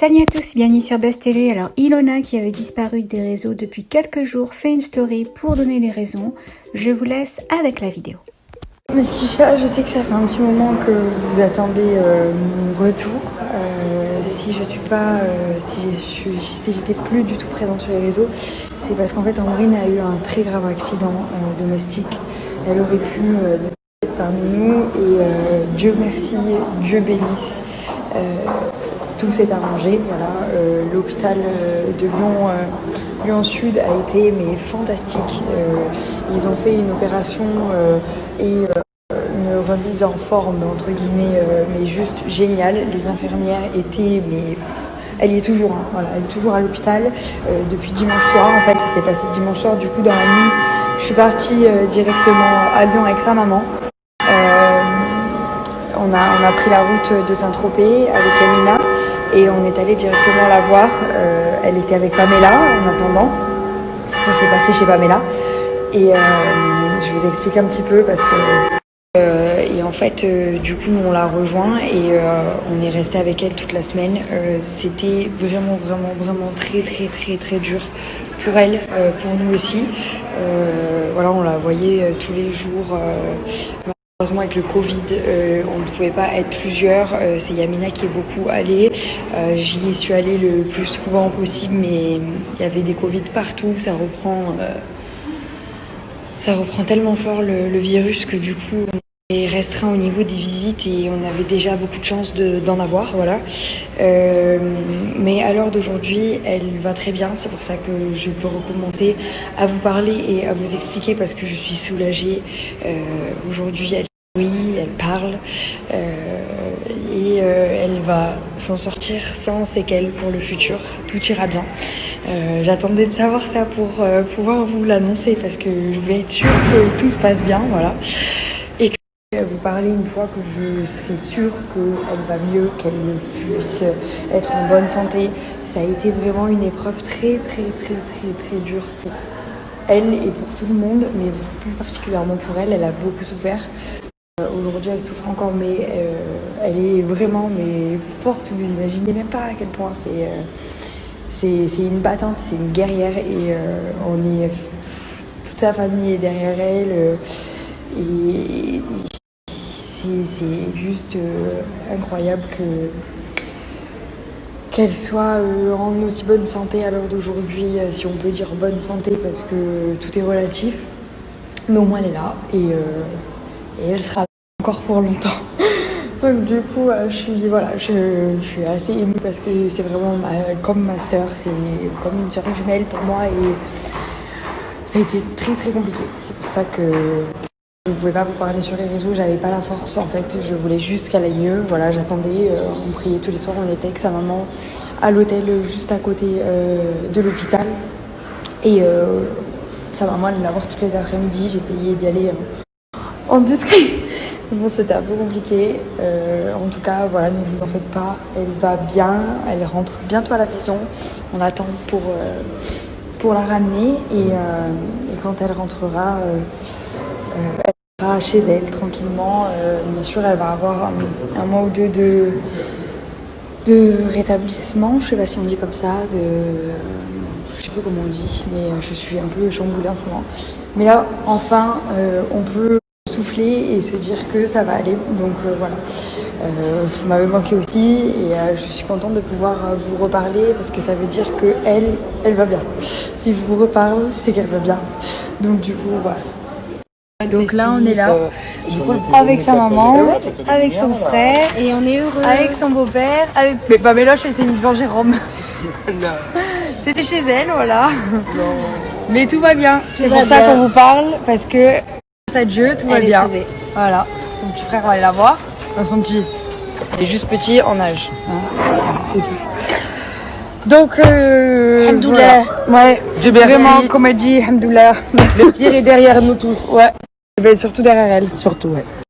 Salut à tous, bienvenue sur Buzz TV. Alors Ilona, qui avait disparu des réseaux depuis quelques jours, fait une story pour donner les raisons. Je vous laisse avec la vidéo. Mes petits chats, je sais que ça fait un petit moment que vous attendez mon retour. Si je suis pas, si j'étais plus du tout présente sur les réseaux, c'est parce qu'en fait Ambrine a eu un très grave accident domestique. Elle aurait pu être parmi nous et Dieu merci, Dieu bénisse. Tout s'est arrangé, voilà. L'hôpital de Lyon Sud a été mais fantastique. Ils ont fait une opération et une remise en forme entre guillemets, mais juste géniale. Les infirmières étaient elle y est toujours, hein, voilà, elle est toujours à l'hôpital depuis dimanche soir. En fait, ça s'est passé dimanche soir. Du coup, dans la nuit, je suis partie directement à Lyon avec sa maman. On a pris la route de Saint-Tropez avec Amina et on est allé directement la voir. Elle était avec Pamela en attendant, parce que ça s'est passé chez Pamela. Et je vous explique un petit peu parce que et en fait du coup nous on l'a rejoint et on est resté avec elle toute la semaine. C'était vraiment très dur pour elle, pour nous aussi. Voilà, on la voyait tous les jours. Malheureusement avec le Covid, on ne pouvait pas être plusieurs. C'est Yamina qui est beaucoup allée. J'y suis allée le plus souvent possible, mais il y avait des Covid partout. Ça reprend tellement fort le virus que du coup on est restreint au niveau des visites et on avait déjà beaucoup de chance d'en avoir, voilà. Mais à l'heure d'aujourd'hui, elle va très bien. C'est pour ça que je peux recommencer à vous parler et à vous expliquer parce que je suis soulagée. Aujourd'hui, elle parle et elle va s'en sortir sans séquelles pour le futur. Tout ira bien. J'attendais de savoir ça pour pouvoir vous l'annoncer parce que je vais être sûre que tout se passe bien, voilà. Et que je vais vous parler une fois que je serai sûre qu'elle va mieux, qu'elle puisse être en bonne santé. Ça a été vraiment une épreuve très dure pour elle et pour tout le monde, mais plus particulièrement pour elle. Elle a beaucoup souffert. Aujourd'hui, elle souffre encore, mais elle est vraiment forte. Vous imaginez même pas à quel point c'est une battante, c'est une guerrière et toute sa famille est derrière elle. Et c'est juste incroyable qu'elle soit en aussi bonne santé à l'heure d'aujourd'hui, si on peut dire bonne santé, parce que tout est relatif. Mais au moins, elle est là et elle sera encore pour longtemps. Donc du coup, je suis assez émue parce que c'est vraiment comme ma sœur, c'est comme une sœur jumelle pour moi et ça a été très compliqué. C'est pour ça que je ne pouvais pas vous parler sur les réseaux, j'avais pas la force en fait, je voulais juste qu'elle aille mieux. Voilà, j'attendais, on priait tous les soirs, on était avec sa maman à l'hôtel juste à côté de l'hôpital et sa maman allait la voir toutes les après-midi, j'essayais d'y aller en discret. Bon, c'était un peu compliqué. En tout cas, voilà, ne vous en faites pas. Elle va bien. Elle rentre bientôt à la maison. On attend pour la ramener. Et quand elle rentrera, elle sera chez elle tranquillement. Bien sûr, elle va avoir un mois ou deux de rétablissement. Je sais pas si on dit comme ça. Je sais pas comment on dit, mais je suis un peu chamboulée en ce moment. Mais là, enfin, on peut souffler et se dire que ça va aller. Donc voilà, vous m'avez manqué aussi et je suis contente de pouvoir vous reparler parce que ça veut dire que elle va bien. Si je vous reparle, c'est qu'elle va bien. Donc du coup, voilà. Donc là, on est là avec sa maman, avec son frère et on est heureux. Avec son beau-père, avec... Mais Paméloche, elle s'est mise devant Jérôme. C'était chez elle, voilà. Non. Mais tout va bien. C'est pour ça qu'on vous parle parce que grâce à Dieu, tout va bien. Voilà. Son petit frère va aller la voir. Enfin, son petit. Il est juste petit en âge. Hein. C'est tout. Donc, Alhamdoulilah. Voilà. Ouais, vraiment, comme elle dit, Alhamdoulilah. Le pire est derrière nous tous. Ouais. Et bien, surtout derrière elle. Surtout, ouais.